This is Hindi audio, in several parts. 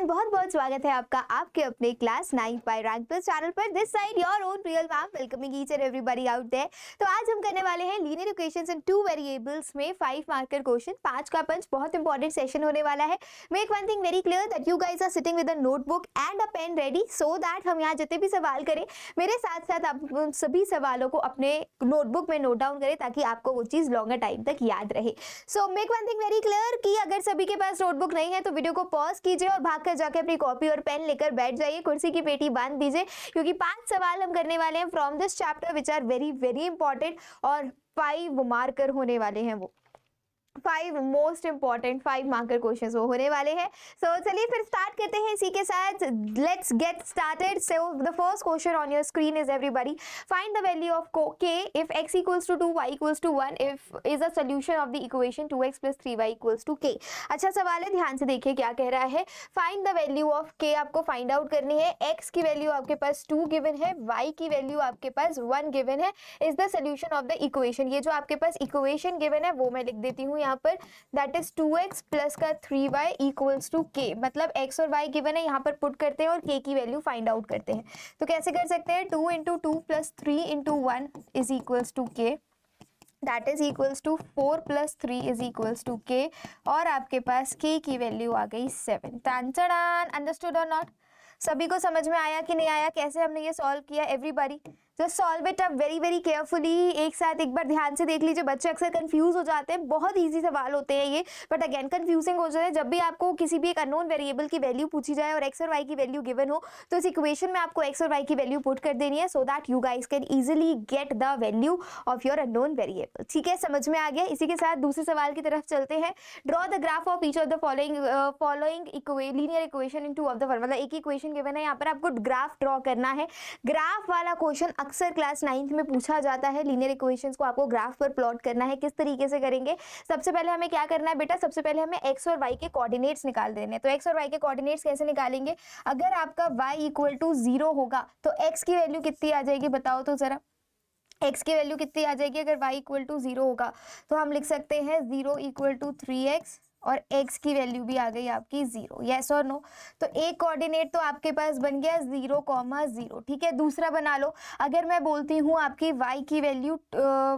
एवरीवन, बहुत बहुत स्वागत है आपका आपके अपने class 9 by rank plus channel पर। This side your own real ma'am welcoming each and everybody out there. तो आज हम करने वाले हैं लीनियर इक्वेशंस इन 2 वेरिएबल्स में 5 मार्कर क्वेश्चन। 5 का पंच, बहुत इंपॉर्टेंट सेशन होने वाला है। Make one thing very clear that you guys are sitting with a notebook and a pen ready so that हम यहाँ जितने भी सवाल करें मेरे साथ साथ आप उन सभी सवालों को अपने नोटबुक में नोट डाउन करें ताकि आपको वो चीज़ लॉन्गर टाइम तक याद रहे। So make one thing very clear कि अगर सभी के पास नोटबुक नहीं है तो वीडियो को पॉज कीजिए और भागकर जाके अपनी कॉपी और पेन लेकर बैठ जाइए, कुर्सी की पेटी बांध दीजिए, क्योंकि 5 सवाल हम करने वाले हैं from this chapter which are very very important और 5 मार्कर होने वाले हैं। वो 5 मोस्ट इंपॉर्टेंट 5 मार्कर क्वेश्चंस वो होने वाले हैं। सो चलिए फिर स्टार्ट करते हैं इसी के साथ। Let's get started. So the first question on your screen is everybody find the value of k if x equals to 2 y equals to 1 if is a solution of the equation 2x plus 3y equals to k। अच्छा सवाल है, ध्यान से देखिए क्या कह रहा है। Find the value of k आपको फाइंड आउट करनी है। x की वैल्यू आपके पास 2 गिवन है, y की वैल्यू आपके पास 1 गिवन है। Is the solution of the equation. ये जो आपके पास इक्वेशन गिवन है वो मैं लिख देती हूँ यहाँ पर, दैट इज 2x प्लस का 3y इक्वल्स टू k। मतलब x और y गिवन है, यहाँ पर पुट करते हैं और k की वैल्यू फाइंड आउट करते हैं। तो कैसे कर सकते हैं, 2 into 2 plus 3 into 1 is equals to k, that is equals to 4 plus 3 is equals to k। और आपके पास k की वैल्यू आ गई 7। टांचड़ान, अंडरस्टूड और नॉट? सभी को समझ में आया कि नहीं आया, कैसे हमने ये सॉल्व किया? Everybody just solve it up very very carefully. एक साथ एक बार ध्यान से देख लीजिए, बच्चे अक्सर कंफ्यूज हो जाते हैं। बहुत इजी सवाल होते हैं ये, बट अगेन कंफ्यूजिंग हो जाते हैं। जब भी आपको किसी भी एक अननोन वेरिएबल की वैल्यू पूछी जाए और एक्स और वाई की वैल्यू गिवन हो तो इस इक्वेशन में आपको एक्स और वाई की वैल्यू पुट कर देनी है so that you guys can easily get the value of your unknown variable. ठीक है, समझ में आ गया? इसी के साथ दूसरे सवाल की तरफ चलते हैं। Draw the graph of each of the following linear equation in 2 of the following. मतलब एक इक्वेशन गिवन है, यहाँ पर आपको ग्राफ ड्रॉ करना है। ग्राफ वाला क्वेश्चन अक्सर क्लास 9th में पूछा जाता है। लीनियर इक्वेशंस को आपको ग्राफ पर प्लॉट करना है। किस तरीके से करेंगे? सबसे पहले हमें क्या करना है बेटा, सबसे पहले हमें x और y के कोऑर्डिनेट्स निकाल देने हैं। तो x और y के कोऑर्डिनेट्स कैसे निकालेंगे? अगर आपका y इक्वल टू 0 होगा तो x की वैल्यू कितनी आ जाएगी बताओ तो जरा। x की वैल्यू कितनी आ जाएगी अगर y इक्वल टू 0 होगा? तो हम लिख सकते हैं 0 इक्वल टू 3x और x की वैल्यू भी आ गई आपकी 0। यस और नो? तो एक कोऑर्डिनेट तो आपके पास बन गया 0,0। ठीक है, दूसरा बना लो। अगर मैं बोलती हूँ आपकी y की value,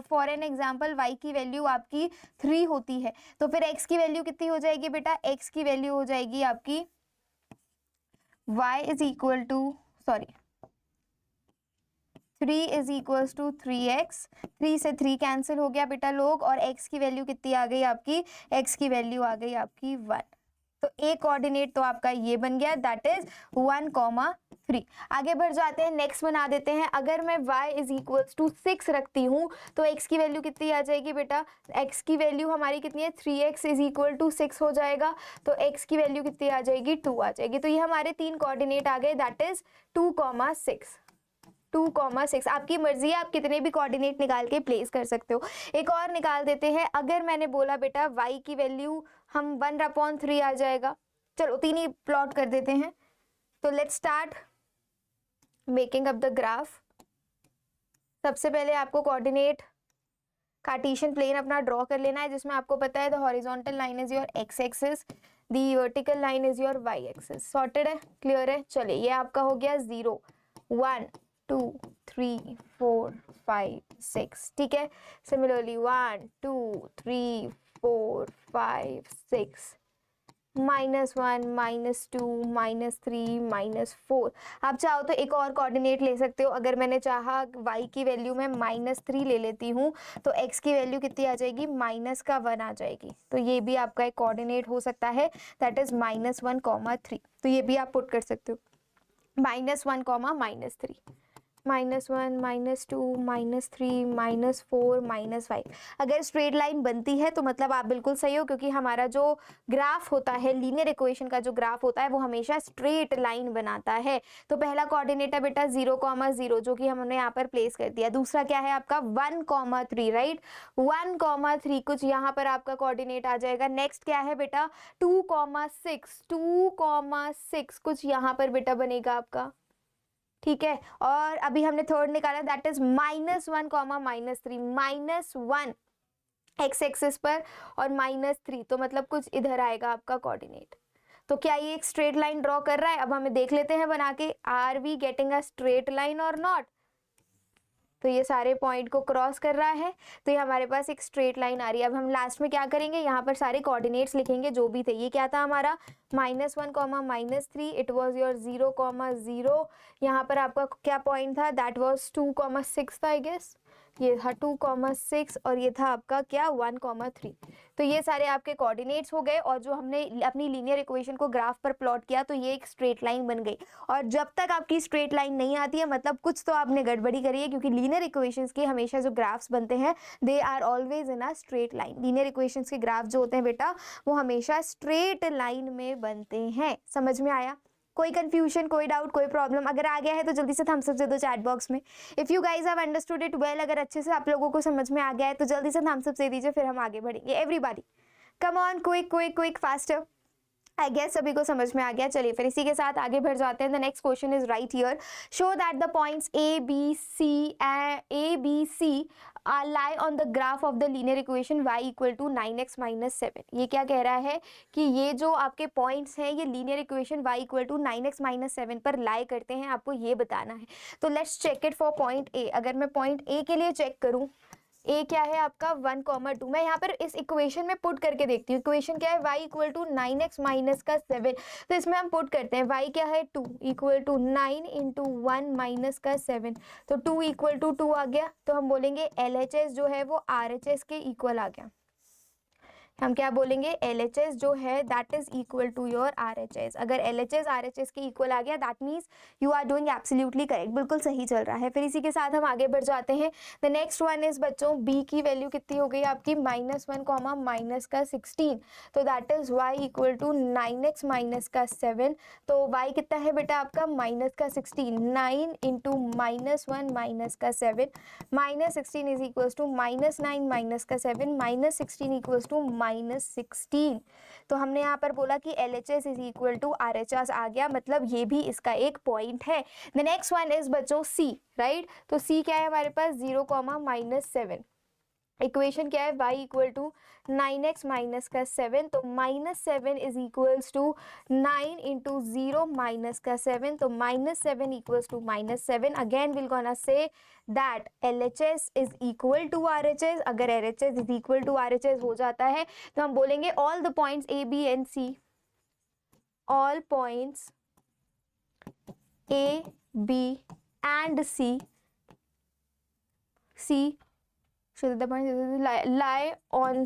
for an example y की वैल्यू आपकी 3 होती है तो फिर x की वैल्यू कितनी हो जाएगी बेटा? x की वैल्यू हो जाएगी आपकी y is equal to 3 is equals to 3x। 3 से 3 कैंसिल हो गया बेटा लोग, और x की वैल्यू कितनी आ गई आपकी? x की वैल्यू आ गई आपकी 1। तो एक कोऑर्डिनेट तो आपका ये बन गया, दैट इज 1,3। आगे बढ़ जाते हैं, नेक्स्ट बना देते हैं। अगर मैं y इज इक्वल्स टू 6 रखती हूँ तो x की वैल्यू कितनी आ जाएगी बेटा? x की वैल्यू हमारी कितनी है? 3x इज इक्वल टू 6 हो जाएगा। तो x की वैल्यू कितनी आ जाएगी? 2 आ जाएगी। तो ये हमारे 3 कोऑर्डिनेट आ गए, दैट इज 2,6। 2,6 आपकी मर्जी है, आप कितने भी कोऑर्डिनेट निकाल के प्लेस कर सकते हो। एक और निकाल देते हैं। अगर मैंने बोला बेटा y की वैल्यू हम 1/3 आ जाएगा, चलो 3 ही प्लॉट कर देते हैं। तो let's start making up the graph. सबसे पहले आपको कोऑर्डिनेट कार्टेशियन प्लेन अपना ड्रॉ कर लेना है, जिसमें आपको पता है the horizontal line is your x axis, the vertical line is your y axis. Sorted है, क्लियर है? चलिए ये आपका हो गया 0 1 2 3 4 5 6। ठीक है, सिमिलरली 1 2 3 4 5 6, -1 -2 -3 -4। आप चाहो तो एक और कोऑर्डिनेट ले सकते हो। अगर मैंने चाहा y की वैल्यू में -3 ले लेती हूँ तो x की वैल्यू कितनी आ जाएगी? -1 आ जाएगी। तो ये भी आपका एक कोऑर्डिनेट हो सकता है, दैट इज -1,3। तो ये भी आप पुट कर सकते हो, -1, -3, -1 -2 -3 -4 -5। अगर स्ट्रेट लाइन बनती है तो मतलब आप बिल्कुल सही हो, क्योंकि हमारा जो ग्राफ होता है, लीनियर इक्वेशन का जो ग्राफ होता है वो हमेशा स्ट्रेट लाइन बनाता है। तो पहला कोऑर्डिनेट है बेटा 0,0 जो कि हमने यहाँ पर प्लेस कर दिया। दूसरा क्या है आपका? 1,3, राइट? 1,3 कुछ यहाँ पर आपका कोऑर्डिनेट आ जाएगा। नेक्स्ट क्या है बेटा? 2,6 2,6 कुछ यहाँ पर बेटा बनेगा आपका। ठीक है, और अभी हमने थर्ड निकाला, दैट इज -1, -3 -1 x एक्सिस पर और -3, तो मतलब कुछ इधर आएगा आपका कोऑर्डिनेट। तो क्या ये एक स्ट्रेट लाइन ड्रॉ कर रहा है? अब हमें देख लेते हैं बना के, are we getting a straight line और नॉट? तो ये सारे पॉइंट को क्रॉस कर रहा है, तो ये हमारे पास एक स्ट्रेट लाइन आ रही है। अब हम लास्ट में क्या करेंगे, यहाँ पर सारे कोऑर्डिनेट्स लिखेंगे जो भी थे। ये क्या था हमारा -1, -3, इट वाज योर 0, 0। यहाँ पर आपका क्या पॉइंट था, दैट वाज 2, 6 था आई गेस, ये था 2, 6 और ये था आपका क्या 1, 3। तो ये सारे आपके कोऑर्डिनेट्स हो गए, और जो हमने अपनी लीनियर इक्वेशन को ग्राफ पर प्लॉट किया तो ये एक स्ट्रेट लाइन बन गई। और जब तक आपकी स्ट्रेट लाइन नहीं आती है मतलब कुछ तो आपने गड़बड़ी करी है, क्योंकि लीनियर इक्वेशंस के हमेशा जो ग्राफ्स बनते हैं they are always in a straight line. Linear equations के ग्राफ जो होते हैं बेटा वो हमेशा स्ट्रेट लाइन में बनते हैं। समझ में आया? कोई कंफ्यूजन, कोई डाउट, कोई प्रॉब्लम? अगर आ गया है तो जल्दी से थम्स अप दे दो चैट बॉक्स में। If you guys have understood it well, अगर अच्छे से आप लोगों को समझ में आ गया है तो जल्दी से थम्स अप दे दीजिए, फिर हम आगे बढ़ेंगे। Everybody come on, quick quick quick faster. I guess सभी को समझ में आ गया। चलिए फिर इसी के साथ आगे बढ़ जाते हैं। The next question is right here, show that the points A B C lie on the graph of the linear equation y equal to 9x minus 7। ये क्या कह रहा है कि ये जो आपके पॉइंट्स हैं ये linear equation y equal to 9x minus 7 पर लाई करते हैं, आपको ये बताना है। तो let's check it for point A. अगर मैं पॉइंट ए के लिए चेक करूं, ए क्या है आपका 1, 2। मैं यहाँ पर इस इक्वेशन में पुट करके देखती हूँ। इक्वेशन क्या है, y equal to 9x minus का 7। तो इसमें हम पुट करते हैं y क्या है 2 इक्वल टू 9 इंटू 1 माइनस का 7। तो 2 इक्वल टू 2 आ गया। तो हम बोलेंगे LHS जो है वो RHS के इक्वल आ गया। हम क्या बोलेंगे, LHS जो है that is equal to your RHS। अगर LHS RHS के इक्वल आ गया that means you are doing absolutely correct, बिल्कुल सही चल रहा है। फिर इसी के साथ हम आगे बढ़ जाते हैं। द नेक्स्ट वन इज बच्चों B की वैल्यू कितनी हो गई आपकी -1, माइनस का 16। तो that is y equal to 9x minus का 7। तो y कितना है बेटा आपका माइनस का 16, 9 इंटू -1 माइनस का 7, -16 इज इक्वल टू -9 माइनस का 7, -16 इक्वल टू -16। तो हमने यहाँ पर बोला कि LHS is equal to RHS आ गया, मतलब ये भी इसका एक पॉइंट है। द नेक्स्ट वन इज बच्चों C, राइट। तो C क्या है हमारे पास 0, -7। इक्वेशन क्या है y equal to 9x minus का 7। तो -7 is equals to 9 into 0 minus का 7। तो -7 equals to -7। Again will gonna say that LHS is equal to RHS। अगर LHS is equal to RHS हो जाता है तो हम बोलेंगे all the points A, B and C, all points A, B and C so the point lie on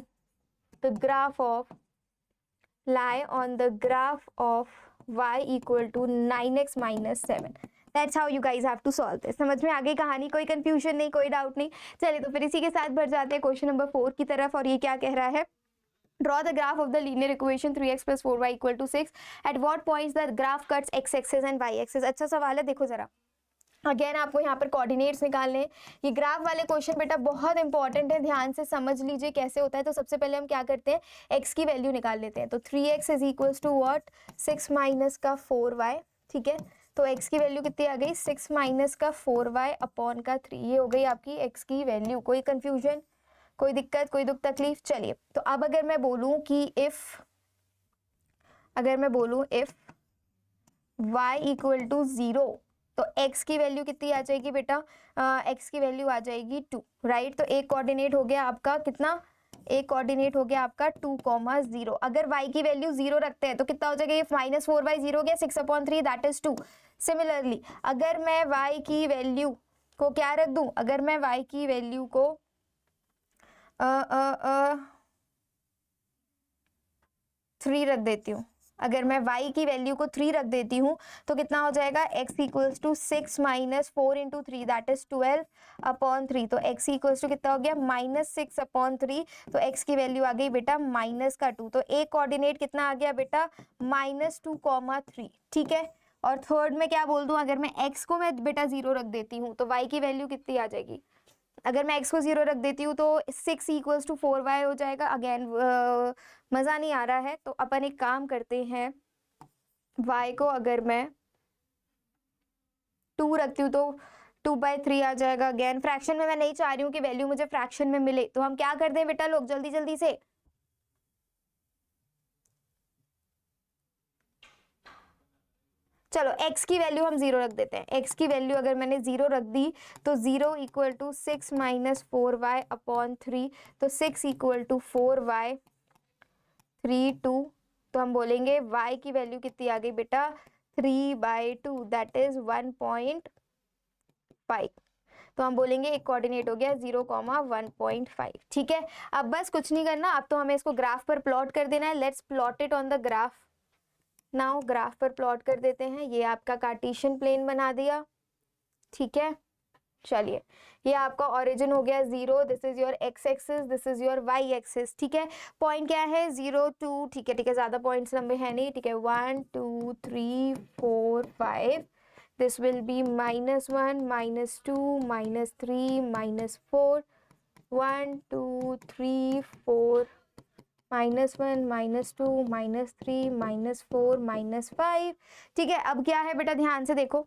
the graph of y equal to 9x minus 7। That's how you guys have to solve this। समझ में आ गई कहानी? कोई कंफ्यूजन नहीं, कोई डाउट नहीं। चलिए तो फिर इसी के साथ बढ़ जाते हैं क्वेश्चन नंबर 4 की तरफ। और ये क्या कह रहा है, draw the graph of the linear equation 3x plus 4y equal to 6 at what points the graph cuts x axis and y axis। अच्छा सवाल है, देखो जरा। अगेन आपको यहाँ पर कोऑर्डिनेट्स निकालने हैं। ये ग्राफ वाले क्वेश्चन बेटा बहुत इंपॉर्टेंट है, ध्यान से समझ लीजिए कैसे होता है। तो सबसे पहले हम क्या करते हैं, x की वैल्यू निकाल लेते हैं। तो 3x is equals to what, 6 minus का 4y। ठीक है, तो x की वैल्यू कितनी आ गई, 6 माइनस का 4y अपॉन का 3। ये हो गई आपकी x की वैल्यू। कोई कंफ्यूजन, कोई दिक्कत, कोई दुख तकलीफ? चलिए तो अब अगर मैं बोलूँ कि इफ y इक्वल टू 0 तो x की वैल्यू कितनी आ जाएगी बेटा, x की वैल्यू आ जाएगी 2, राइट। तो एक कोऑर्डिनेट हो गया आपका कितना, एक कोऑर्डिनेट हो गया आपका 2, 0। अगर y की वैल्यू 0 रखते हैं तो कितना हो जाएगा, ये -4y 0 हो गया, 6/3 दैट इज 2। सिमिलरली अगर मैं y की वैल्यू को क्या रख दूं, अगर मैं y की वैल्यू को 3 रख देती हूँ, अगर मैं y की वैल्यू को 3 रख देती हूँ तो कितना हो जाएगा, x equals to 6 minus 4 into 3 that is 12/3। तो x इक्वल्स टू कितना हो गया, -6/3। तो x की वैल्यू आ गई बेटा -2। तो एक कोऑर्डिनेट कितना आ गया बेटा, -2, 3। ठीक है, और थर्ड में क्या बोल दूं, अगर मैं x को मैं बेटा 0 रख देती हूँ तो y की वैल्यू कितनी आ जाएगी। अगर मैं x को 0 रख देती हूँ तो 6 इक्वल्स टू 4y हो जाएगा। अगेन मज़ा नहीं आ रहा है, तो अपन एक काम करते हैं, y को अगर मैं 2 रखती हूँ तो 2/3 आ जाएगा। अगेन फ्रैक्शन में मैं नहीं चाह रही हूँ कि वैल्यू मुझे फ्रैक्शन में मिले, तो हम क्या करते हैं बेटा लोग, जल्दी जल्दी से चलो x की वैल्यू हम 0 रख देते हैं। x की वैल्यू अगर मैंने 0 रख दी तो 0 equal to 6 minus 4y upon 3, तो 6 इक्वल टू 4y 3/2। तो हम बोलेंगे y की वैल्यू कितनी आ गई बेटा 3/2, दैट इज 1.5। तो हम बोलेंगे एक कोऑर्डिनेट हो गया 0,1.5। ठीक है, अब बस कुछ नहीं करना, अब तो हमें इसको ग्राफ पर प्लॉट कर देना है। Let's plot it on the graph now. Graph पर प्लॉट कर देते हैं। ये आपका कार्टेशियन प्लेन बना दिया, ठीक है। चलिए, ये आपका ओरिजिन हो गया 0, this is your x axis, this is your y axis. ठीक है, पॉइंट क्या है 0 2, ठीक है ठीक है, ज्यादा पॉइंट्स लंबे हैं नहीं, ठीक है। 1 2 3 4 5, दिस विल बी -1 -2 -3 -4, 1 2 3 4 -1 -2 -3 -4 -5। ठीक है, अब क्या है बेटा ध्यान से देखो,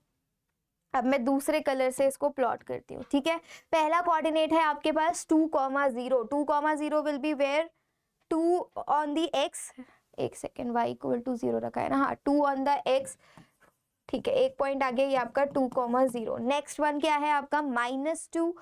अब मैं दूसरे कलर से इसको प्लॉट करती हूँ। ठीक है, पहला कोऑर्डिनेट है आपके पास 2,0, 2,0 will be where 2 on the x, एक सेकेंड, y इक्वल टू 0 रखा है ना, हाँ 2 ऑन द x। ठीक है, एक पॉइंट आगे ये आपका 2,0। नेक्स्ट वन क्या है आपका -2,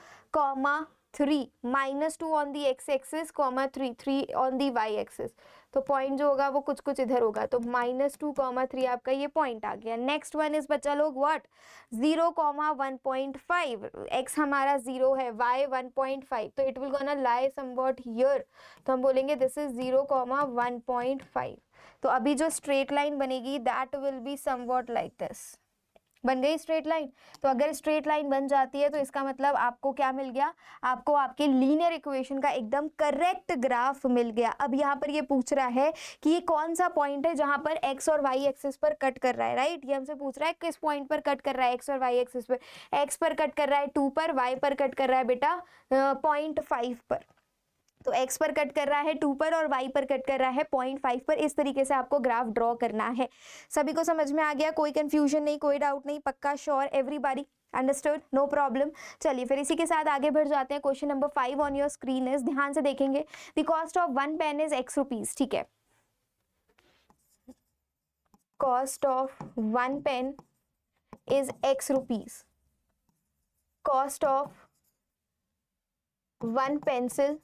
-3, -2 on the x axis, 3 on the y axis. तो पॉइंट जो होगा वो कुछ कुछ इधर होगा, तो -2, 3 आपका ये पॉइंट आ गया। नेक्स्ट वन इज बच्चा लोग व्हाट 0,1.5, x हमारा 0 है, y 1.5, तो it will gonna lie somewhat here. तो हम बोलेंगे दिस इज 0,1.5। तो अभी जो स्ट्रेट लाइन बनेगी that will be somewhat like this. बन गई स्ट्रेट लाइन। तो अगर स्ट्रेट लाइन बन जाती है तो इसका मतलब आपको क्या मिल गया, आपको आपके लीनियर इक्वेशन का एकदम करेक्ट ग्राफ मिल गया। अब यहाँ पर ये पूछ रहा है कि ये कौन सा पॉइंट है जहाँ पर x और y एक्सिस पर कट कर रहा है, राइट। ये हमसे पूछ रहा है किस पॉइंट पर कट कर रहा है x और y एक्सिस पर। x पर कट कर रहा है 2 पर, y पर कट कर रहा है बेटा 0.5 पर। तो x पर कट कर रहा है 2 पर और y पर कट कर रहा है 0.5 पर। इस तरीके से आपको ग्राफ ड्रॉ करना है। सभी को समझ में आ गया, कोई कंफ्यूजन नहीं, कोई डाउट नहीं, पक्का sure, everybody understood, no problem. चलिए फिर इसी के साथ आगे बढ़ जाते हैं। Question number 5 on your screen is, ध्यान से देखेंगे, the cost of 1 pen is x rupees. ठीक है, cost of 1 pen is x rupees, cost of 1 pencil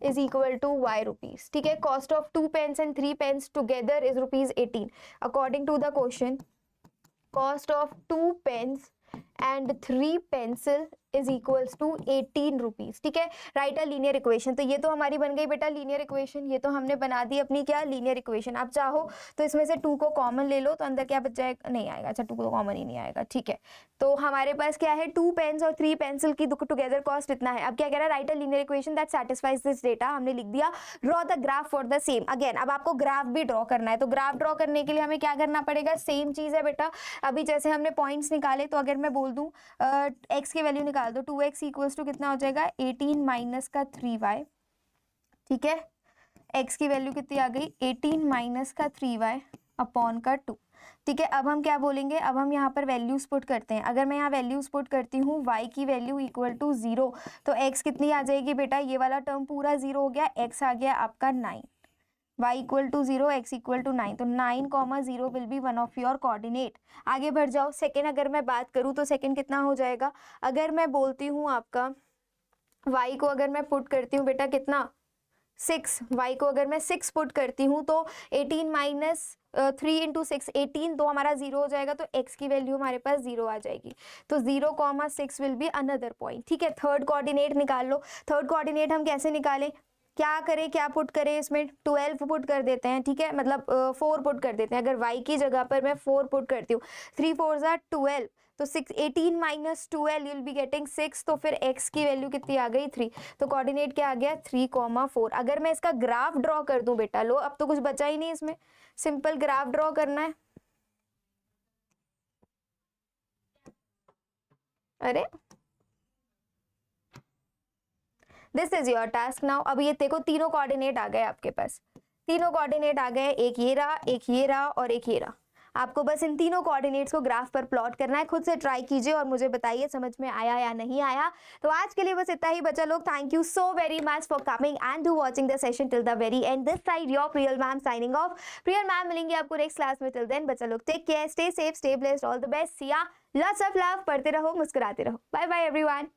is equal to y rupees. ठीक है, cost of 2 pens and 3 pens together is rupees 18. According to the question, cost of 2 pens and 3 pencil is equals to 18 rupees. ठीक है, राइट अ लीनियर इक्वेशन। तो ये तो हमारी बन गई बेटा लीनियर इक्वेशन, ये तो हमने बना दी अपनी क्या लीनियर इक्वेशन। आप चाहो तो इसमें से 2 को कॉमन ले लो, तो अंदर क्या बच जाएगा, नहीं आएगा, अच्छा 2 को कॉमन ही नहीं आएगा। ठीक है, तो हमारे पास क्या है 2 पेन्स और 3 पेंसिल की टुगेदर कॉस्ट इतना है। अब क्या कह रहा है, right a linear equation that satisfies this data, हमने लिख दिया। Draw the graph for the same. Again अब आपको ग्राफ भी ड्रॉ करना है, तो ग्राफ ड्रॉ करने के लिए हमें क्या करना पड़ेगा, सेम चीज है बेटा। अभी जैसे हमने पॉइंट्स निकाले, तो अगर मैं बोल दूं x की वैल्यू निकाल दो, 2x इक्वल्स टू कितना हो जाएगा 18 माइनस का 3y। ठीक है, x की वैल्यू कितनी आ गई 18 माइनस का 3y अपॉन का 2। ठीक है, अब हम क्या बोलेंगे, अब हम यहाँ पर वैल्यूज पुट करते हैं। अगर मैं यहाँ वैल्यूज पुट करती हूँ, y की वैल्यू इक्वल टू 0, तो x कितनी आ जाएगी बेटा, ये वाला टर्म पूरा 0 हो गया, x आ गया आपका 9, y equal to 0, x equal to 9, तो 9,0 will be one of your coordinate. आगे बढ़ जाओ। सेकेंड अगर मैं बात करूँ तो सेकेंड कितना हो जाएगा, अगर मैं बोलती हूँ आपका y को अगर मैं पुट करती हूँ बेटा कितना 6, y को अगर मैं 6 पुट करती हूँ तो 18 माइनस 3 इंटू 6 18, तो हमारा 0 हो जाएगा, तो x की वैल्यू हमारे पास 0 आ जाएगी। तो 0,6 विल बी अनदर पॉइंट। ठीक है, थर्ड कोऑर्डिनेट निकाल लो। थर्ड कोऑर्डिनेट हम कैसे निकालें, क्या करें, क्या पुट करें इसमें, 12 पुट कर देते हैं। ठीक है, मतलब 4 पुट कर देते हैं। अगर y की जगह पर मैं 4 पुट करती हूँ, 3 4 ज़ा 12, तो 6 18 minus 12 you will be getting 6, तो फिर x की वैल्यू कितनी आ गई 3, तो कोऑर्डिनेट क्या आ गया 3,4। अगर मैं इसका ग्राफ ड्रॉ कर दूं बेटा, लो अब तो कुछ बचा ही नहीं इसमें, सिंपल ग्राफ ड्रॉ करना है। अरे this is your task now. अब ये देखो तीनों कोऑर्डिनेट आ गए आपके पास, तीनों कोऑर्डिनेट आ गए, एक ये रहा, एक ये रहा और एक ये रहा। आपको बस इन तीनों कोऑर्डिनेट्स को ग्राफ पर प्लॉट करना है। खुद से ट्राई कीजिए और मुझे बताइए समझ में आया या नहीं आया। तो आज के लिए बस इतना ही बचा लोग। Thank you so very much for coming and to watching the session till the very end. This side your Priyal ma'am signing off. Priyal ma'am मिलेंगे आपको नेक्स्ट क्लास में। टिल देन बच्चा लोग take care, stay safe, stay blessed, all the best, see ya, lots of love, पढ़ते रहो, मुस्कुराते रहो। Bye bye everyone.